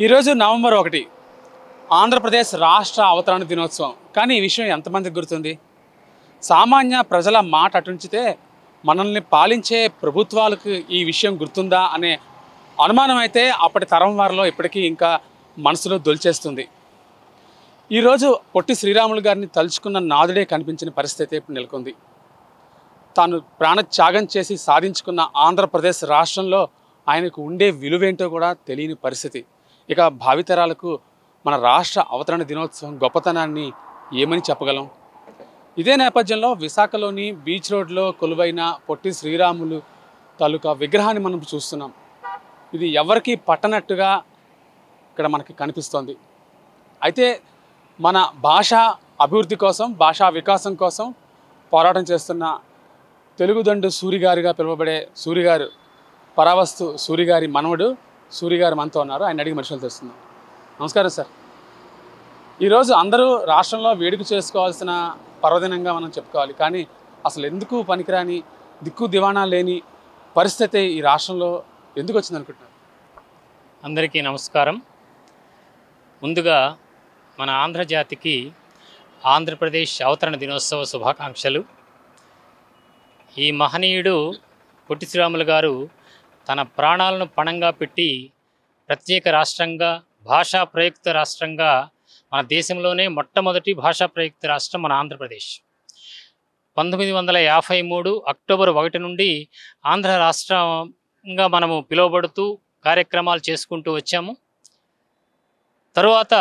ఈరోజు నవంబర్ 1 ఆంధ్రప్రదేశ్ రాష్ట్ర అవతరణ దినోత్సవం. కానీ ఈ విషయం ఎంతమందికి గుర్తుంది? సామాన్య ప్రజల మాట అటుంచితే మనల్ని పాలించే ప్రభుత్వాలకు ఈ విషయం గుర్తుందా అనే అనుమానం అయితే అప్పటి తరం వారిలో ఇప్పటికీ ఇంకా మనసులో దొలిచేస్తుంది. ఈరోజు పొట్టి శ్రీరాములు గారిని తలుచుకున్న నాదుడే కనిపించిన పరిస్థితి ఇప్పుడు నెలకొంది. తాను ప్రాణత్యాగం చేసి సాధించుకున్న ఆంధ్రప్రదేశ్ రాష్ట్రంలో ఆయనకు ఉండే విలువేంటో కూడా తెలియని పరిస్థితి. ఇక భావితరాలకు మన రాష్ట్ర అవతరణ దినోత్సవం గొప్పతనాన్ని ఏమని చెప్పగలం? ఇదే నేపథ్యంలో విశాఖలోని బీచ్ రోడ్లో కొలువైన పొట్టి శ్రీరాములు తాలూకా విగ్రహాన్ని మనం చూస్తున్నాం. ఇది ఎవరికి పట్టనట్టుగా ఇక్కడ మనకి కనిపిస్తోంది. అయితే మన భాష అభివృద్ధి కోసం, భాషా వికాసం కోసం పోరాటం చేస్తున్న తెలుగుదండు సూరిగారిగా పిలువబడే సూరిగారు పరావస్తు సూరిగారి మనవడు సూరిగారు మనతో ఉన్నారు. ఆయన అడిగి మనుషులు తెస్తున్నాం. నమస్కారం సార్. ఈరోజు అందరూ రాష్ట్రంలో వేడుక చేసుకోవాల్సిన పర్వదినంగా మనం చెప్పుకోవాలి. కానీ అసలు ఎందుకు పనికిరాని, దిక్కు దివాణా లేని పరిస్థితి ఈ రాష్ట్రంలో ఎందుకు వచ్చింది అనుకుంటున్నారు? అందరికీ నమస్కారం. ముందుగా మన ఆంధ్రజాతికి ఆంధ్రప్రదేశ్ అవతరణ దినోత్సవ శుభాకాంక్షలు. ఈ మహనీయుడు పొట్టి శ్రీరాములు గారు తన ప్రాణాలను పణంగా పెట్టి ప్రత్యేక రాష్ట్రంగా, భాషా ప్రయుక్త రాష్ట్రంగా, మన దేశంలోనే మొట్టమొదటి భాషా ప్రయుక్త రాష్ట్రం మన ఆంధ్రప్రదేశ్. 1953 అక్టోబర్ 1 నుండి ఆంధ్ర రాష్ట్రంగా మనము పిలువబడుతూ కార్యక్రమాలు చేసుకుంటూ వచ్చాము. తరువాత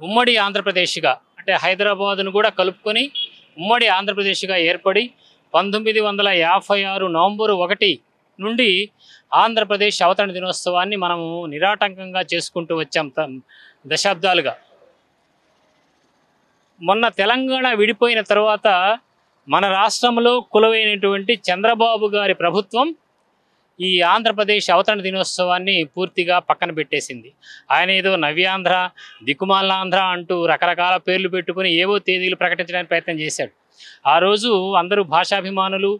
ఉమ్మడి ఆంధ్రప్రదేశ్గా, అంటే హైదరాబాదును కూడా కలుపుకొని ఉమ్మడి ఆంధ్రప్రదేశ్గా ఏర్పడి 1956 నవంబర్ 1 నుండి ఆంధ్రప్రదేశ్ అవతరణ దినోత్సవాన్ని మనము నిరాటంకంగా చేసుకుంటూ వచ్చాం దశాబ్దాలుగా. మొన్న తెలంగాణ విడిపోయిన తర్వాత మన రాష్ట్రంలో కొలువైనటువంటి చంద్రబాబు గారి ప్రభుత్వం ఈ ఆంధ్రప్రదేశ్ అవతరణ దినోత్సవాన్ని పూర్తిగా పక్కన పెట్టేసింది. ఆయన ఏదో నవ్యాంధ్ర, దిక్కుమాలాంధ్ర అంటూ రకరకాల పేర్లు పెట్టుకుని ఏవో తేదీలు ప్రకటించడానికి ప్రయత్నం చేశాడు. ఆ రోజు అందరూ భాషాభిమానులు,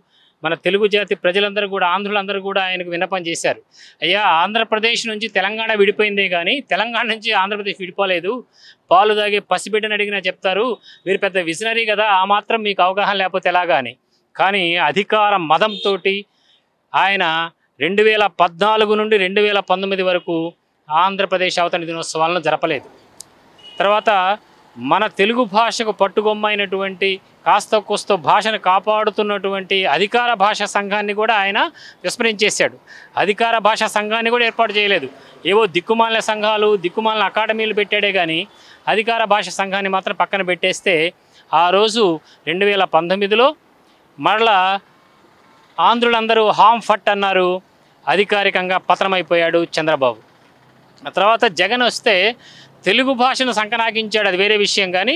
మన తెలుగు జాతి ప్రజలందరూ కూడా, ఆంధ్రులందరూ కూడా ఆయనకు విన్నపం చేశారు. అయ్యా, ఆంధ్రప్రదేశ్ నుంచి తెలంగాణ విడిపోయిందే కానీ తెలంగాణ నుంచి ఆంధ్రప్రదేశ్ విడిపోలేదు. పాలు తాగే పసిబిడ్డని అడిగినా చెప్తారు, మీరు పెద్ద విజనరీ కదా, ఆ మాత్రం మీకు అవగాహన లేకపోతే ఎలాగా అని. కానీ అధికార మదంతో ఆయన 2014 నుండి 2019 వరకు ఆంధ్రప్రదేశ్ అవతరణ దినోత్సవాలను జరపలేదు. తర్వాత మన తెలుగు భాషకు పట్టుగొమ్మైనటువంటి కాస్త కోస్త భాషను కాపాడుతున్నటువంటి అధికార భాషా సంఘాన్ని కూడా ఆయన విస్మరించేశాడు. అధికార భాషా సంఘాన్ని కూడా ఏర్పాటు చేయలేదు. ఏవో దిక్కుమాలిన సంఘాలు, దిక్కుమాలిన అకాడమీలు పెట్టాడే కానీ అధికార భాషా సంఘాన్ని మాత్రం పక్కన పెట్టేస్తే ఆ రోజు 2019లో మరలా ఆంధ్రులందరూ హామ్ ఫట్ అన్నారు. అధికారికంగా పతనమైపోయాడు చంద్రబాబు. ఆ తర్వాత జగన్ వస్తే తెలుగు భాషను సంకనాకించాడు, అది వేరే విషయం. కానీ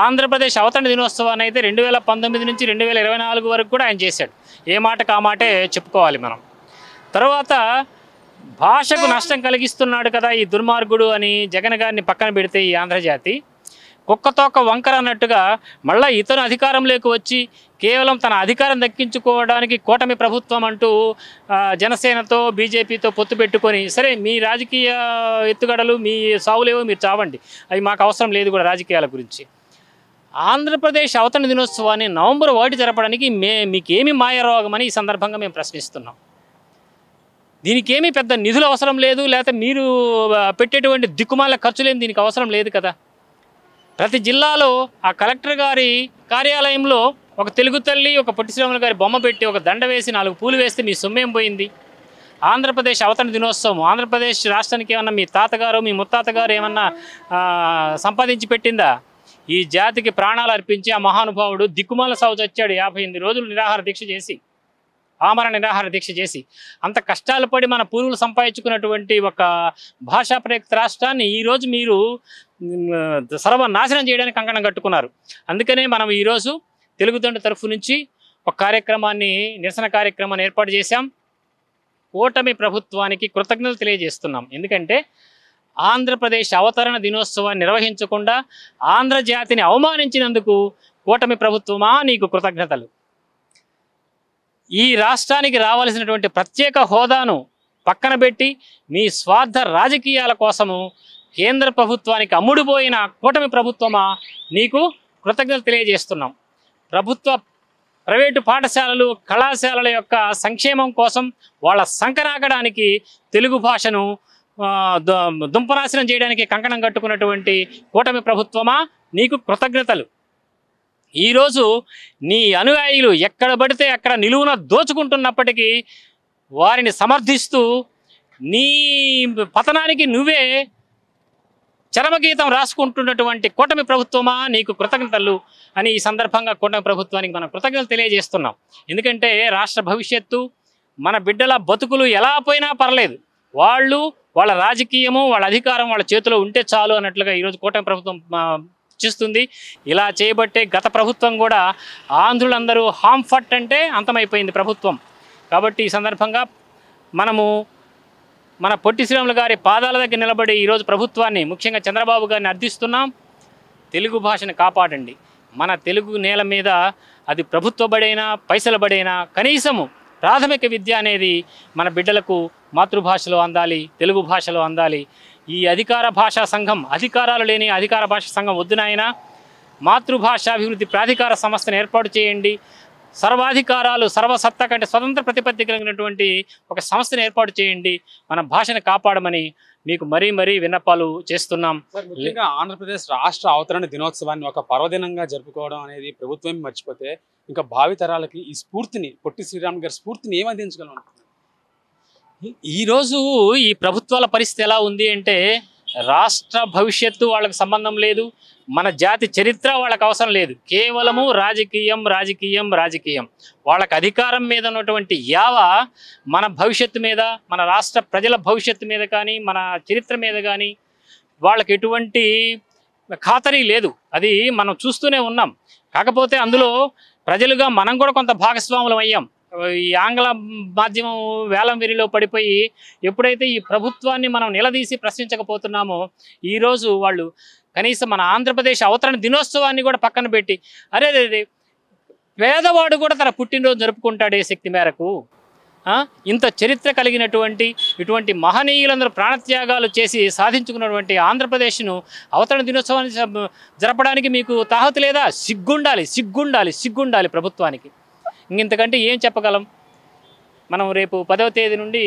ఆంధ్రప్రదేశ్ అవతరణ దినోత్సవాన్ని అయితే 2019 నుంచి 2024 వరకు కూడా ఆయన చేశాడు. ఏ మాటకు ఆ మాటే చెప్పుకోవాలి మనం. తర్వాత భాషకు నష్టం కలిగిస్తున్నాడు కదా ఈ దుర్మార్గుడు అని జగన్ గారిని పక్కన పెడితే ఈ ఆంధ్రజాతి కుక్కతోక వంకర అన్నట్టుగా మళ్ళీ ఇతను అధికారంలోకి వచ్చి కేవలం తన అధికారం దక్కించుకోవడానికి కూటమి ప్రభుత్వం అంటూ జనసేనతో, బీజేపీతో పొత్తు పెట్టుకొని, సరే మీ రాజకీయ ఎత్తుగడలు, మీ సావులేవో మీరు చావండి, అవి మాకు అవసరం లేదు కూడా రాజకీయాల గురించి. ఆంధ్రప్రదేశ్ అవతరణ దినోత్సవాన్ని నవంబర్ 1 జరపడానికి మీకేమి మాయరోగమని ఈ సందర్భంగా మేము ప్రశ్నిస్తున్నాం. దీనికి ఏమీ పెద్ద నిధులు అవసరం లేదు, లేకపోతే మీరు పెట్టేటువంటి దిక్కుమాల ఖర్చులేని దీనికి అవసరం లేదు కదా. ప్రతి జిల్లాలో ఆ కలెక్టర్ గారి కార్యాలయంలో ఒక తెలుగు తల్లి, ఒక పొట్టి శ్రీరాములు గారి బొమ్మ పెట్టి ఒక దండ వేసి 4 పూలు వేస్తే మీ సొమ్మేం పోయింది? ఆంధ్రప్రదేశ్ అవతరణ దినోత్సవం ఆంధ్రప్రదేశ్ రాష్ట్రానికి ఏమన్నా మీ తాతగారు, మీ ముత్తాతగారు ఏమన్నా సంపాదించి పెట్టిందా? ఈ జాతికి ప్రాణాలు అర్పించి ఆ మహానుభావుడు దిక్కుమాల సాగు చచ్చాడు. 58 రోజులు నిరాహార దీక్ష చేసి, ఆమరణ నిరాహార దీక్ష చేసి, అంత కష్టాలు పడి మన పూర్వులు సంపాదించుకున్నటువంటి ఒక భాషా ప్రయుక్త రాష్ట్రాన్ని ఈరోజు మీరు సర్వనాశనం చేయడానికి కంకణం కట్టుకున్నారు. అందుకనే మనం ఈరోజు తెలుగుదండు తరఫు నుంచి ఒక కార్యక్రమాన్ని, నిరసన కార్యక్రమాన్ని ఏర్పాటు చేశాం. కూటమి ప్రభుత్వానికి కృతజ్ఞతలు తెలియజేస్తున్నాం. ఎందుకంటే ఆంధ్రప్రదేశ్ అవతరణ దినోత్సవాన్ని నిర్వహించకుండా ఆంధ్రజాతిని అవమానించినందుకు కూటమి ప్రభుత్వమా నీకు కృతజ్ఞతలు. ఈ రాష్ట్రానికి రావాల్సినటువంటి ప్రత్యేక హోదాను పక్కన పెట్టి మీ స్వార్థ రాజకీయాల కోసము కేంద్ర ప్రభుత్వానికి అమ్ముడుపోయిన కూటమి ప్రభుత్వమా నీకు కృతజ్ఞతలు తెలియజేస్తున్నాం. ప్రైవేటు పాఠశాలలు కళాశాలల యొక్క సంక్షేమం కోసం వాళ్ళ సంకనాకడానికి తెలుగు భాషను దుంపనాశనం చేయడానికి కంకణం కట్టుకున్నటువంటి కూటమి ప్రభుత్వమా నీకు కృతజ్ఞతలు. ఈరోజు నీ అనుయాయులు ఎక్కడ పడితే అక్కడ నిలువున దోచుకుంటున్నప్పటికీ వారిని సమర్థిస్తూ నీ పతనానికి నువ్వే చరమగీతం రాసుకుంటున్నటువంటి కూటమి ప్రభుత్వమా నీకు కృతజ్ఞతలు అని ఈ సందర్భంగా కూటమి ప్రభుత్వానికి మనం కృతజ్ఞతలు తెలియజేస్తున్నాం. ఎందుకంటే రాష్ట్ర భవిష్యత్తు మన బిడ్డల బతుకులు ఎలా పోయినా పర్లేదు, వాళ్ళ రాజకీయము వాళ్ళ అధికారం వాళ్ళ చేతిలో ఉంటే చాలు అన్నట్లుగా ఈరోజు కూటమి ప్రభుత్వం చేస్తుంది. ఇలా చేయబట్టే గత ప్రభుత్వం కూడా ఆంధ్రులందరూ హాంఫట్ అంటే అంతమైపోయింది ప్రభుత్వం. కాబట్టి ఈ సందర్భంగా మనము మన పొట్టి శ్రీరాములు గారి పాదాల దగ్గర నిలబడి ఈరోజు ప్రభుత్వాన్ని ముఖ్యంగా చంద్రబాబు గారిని అర్థిస్తున్నాం. తెలుగు భాషను కాపాడండి. మన తెలుగు నేల మీద అది ప్రభుత్వ బడైనా పైసల బడైనా కనీసము ప్రాథమిక విద్య అనేది మన బిడ్డలకు మాతృభాషలో అందాలి, తెలుగు భాషలో అందాలి. ఈ అధికార భాషా సంఘం, అధికారాలు లేని అధికార భాషా సంఘం వద్దు నాయన. మాతృభాషాభివృద్ధి ప్రాధికార సంస్థను ఏర్పాటు చేయండి. సర్వాధికారాలు సర్వసత్తా కంటే స్వతంత్ర ప్రతిపత్తి కలిగినటువంటి ఒక సంస్థను ఏర్పాటు చేయండి. మన భాషను కాపాడమని మీకు మరీ మరీ విన్నపాలు చేస్తున్నాం. ముఖ్యంగా ఆంధ్రప్రదేశ్ రాష్ట్ర అవతరణ దినోత్సవాన్ని ఒక పర్వదినంగా జరుపుకోవడం అనేది ప్రభుత్వం మర్చిపోతే ఇంకా భావితరాలకి ఈ స్ఫూర్తిని, పొట్టి శ్రీరాములు గారి స్ఫూర్తిని ఏం అందించగలం? ఈరోజు ఈ ప్రభుత్వాల పరిస్థితి ఎలా ఉంది అంటే రాష్ట్ర భవిష్యత్తు వాళ్ళకి సంబంధం లేదు, మన జాతి చరిత్ర వాళ్ళకి అవసరం లేదు. కేవలము రాజకీయం రాజకీయం రాజకీయం. వాళ్ళకి అధికారం మీద ఉన్నటువంటి యావ మన భవిష్యత్తు మీద, మన రాష్ట్ర ప్రజల భవిష్యత్తు మీద కానీ మన చరిత్ర మీద కానీ వాళ్ళకి ఎటువంటి ఖాతరీ లేదు. అది మనం చూస్తూనే ఉన్నాం. కాకపోతే అందులో ప్రజలుగా మనం కూడా కొంత భాగస్వాములం అయ్యాం. ఈ ఆంగ్ల మాధ్యమం వేలం వెరిలో పడిపోయి ఎప్పుడైతే ఈ ప్రభుత్వాన్ని మనం నిలదీసి ప్రశ్నించకపోతున్నామో ఈరోజు వాళ్ళు కనీసం మన ఆంధ్రప్రదేశ్ అవతరణ దినోత్సవాన్ని కూడా పక్కన పెట్టి అరే పేదవాడు కూడా తన పుట్టినరోజు జరుపుకుంటాడే శక్తి మేరకు ఇంత చరిత్ర కలిగినటువంటి ఇటువంటి మహనీయులందరూ ప్రాణత్యాగాలు చేసి సాధించుకున్నటువంటి ఆంధ్రప్రదేశ్ను అవతరణ దినోత్సవాన్ని జరపడానికి మీకు తాహతు లేదా? సిగ్గుండాలి, సిగ్గుండాలి, సిగ్గుండాలి ప్రభుత్వానికి. ఇంతకంటే ఏం చెప్పగలం? మనం రేపు 10వ తేదీ నుండి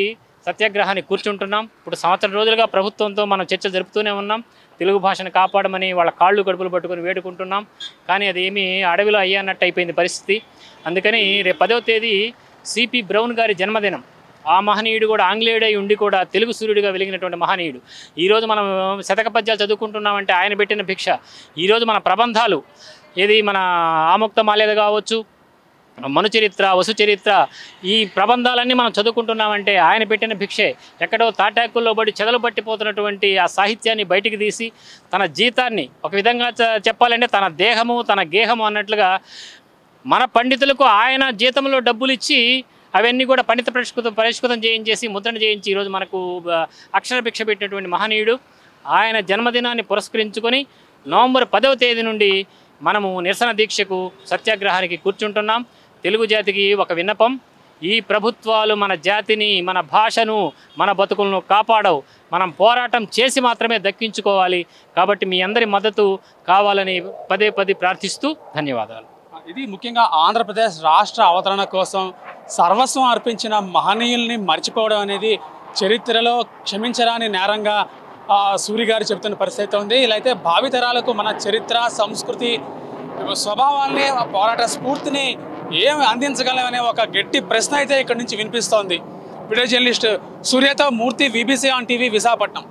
సత్యాగ్రహాన్ని కూర్చుంటున్నాం. ఇప్పుడు సంవత్సరం రోజులుగా ప్రభుత్వంతో మనం చర్చలు జరుపుతూనే ఉన్నాం. తెలుగు భాషను కాపాడమని వాళ్ళ కాళ్ళు గడుపులు పట్టుకొని వేడుకుంటున్నాం. కానీ అది ఏమీ అడవిలో అయ్యన్నట్టు అయిపోయింది పరిస్థితి. అందుకని రేపు 10వ తేదీ సిపి బ్రౌన్ గారి జన్మదినం. ఆ మహనీయుడు కూడా ఆంగ్లేయుడై ఉండి కూడా తెలుగు సూర్యుడిగా వెలిగినటువంటి మహనీయుడు. ఈరోజు మనం శతక పద్యాలు చదువుకుంటున్నామంటే ఆయన పెట్టిన భిక్ష. ఈరోజు మన ప్రబంధాలు ఏది మన ఆముక్త మాల్యద కావచ్చు, మను చరిత్ర, వసు చరిత్ర, ఈ ప్రబంధాలన్నీ మనం చదువుకుంటున్నామంటే ఆయన పెట్టిన భిక్షే. ఎక్కడో తాటాకుల్లో పడి చెదలు పట్టిపోతున్నటువంటి ఆ సాహిత్యాన్ని బయటికి తీసి తన జీతాన్ని ఒక విధంగా చెప్పాలంటే తన దేహము తన గేహము అన్నట్లుగా మన పండితులకు ఆయన జీతంలో డబ్బులు ఇచ్చి అవన్నీ కూడా పండిత పరిష్కృతం చేయించేసి ముద్రణ చేయించి ఈరోజు మనకు అక్షర భిక్ష పెట్టినటువంటి మహనీయుడు. ఆయన జన్మదినాన్ని పురస్కరించుకొని నవంబర్ 10వ తేదీ నుండి మనము నిరసన దీక్షకు సత్యాగ్రహానికి కూర్చుంటున్నాం. తెలుగు జాతికి ఒక విన్నపం, ఈ ప్రభుత్వాలు మన జాతిని, మన భాషను, మన బతుకులను కాపాడవు. మనం పోరాటం చేసి మాత్రమే దక్కించుకోవాలి. కాబట్టి మీ అందరి మద్దతు కావాలని పదే ప్రార్థిస్తూ ధన్యవాదాలు. ఇది ముఖ్యంగా ఆంధ్రప్రదేశ్ రాష్ట్ర అవతరణ కోసం సర్వస్వం అర్పించిన మహనీయుల్ని మర్చిపోవడం అనేది చరిత్రలో క్షమించరాని నేరంగా సూరి గారు చెబుతున్న పరిస్థితి ఉంది. ఇలా అయితే భావితరాలకు మన చరిత్ర, సంస్కృతి, స్వభావాల్ని, పోరాట స్ఫూర్తిని ఏమి అందించగలమనే ఒక గట్టి ప్రశ్న అయితే ఇక్కడ నుంచి వినిపిస్తోంది. వీడియో జర్నలిస్ట్ సూర్యతో Murthy, VBC on TV, Visakhapatnam.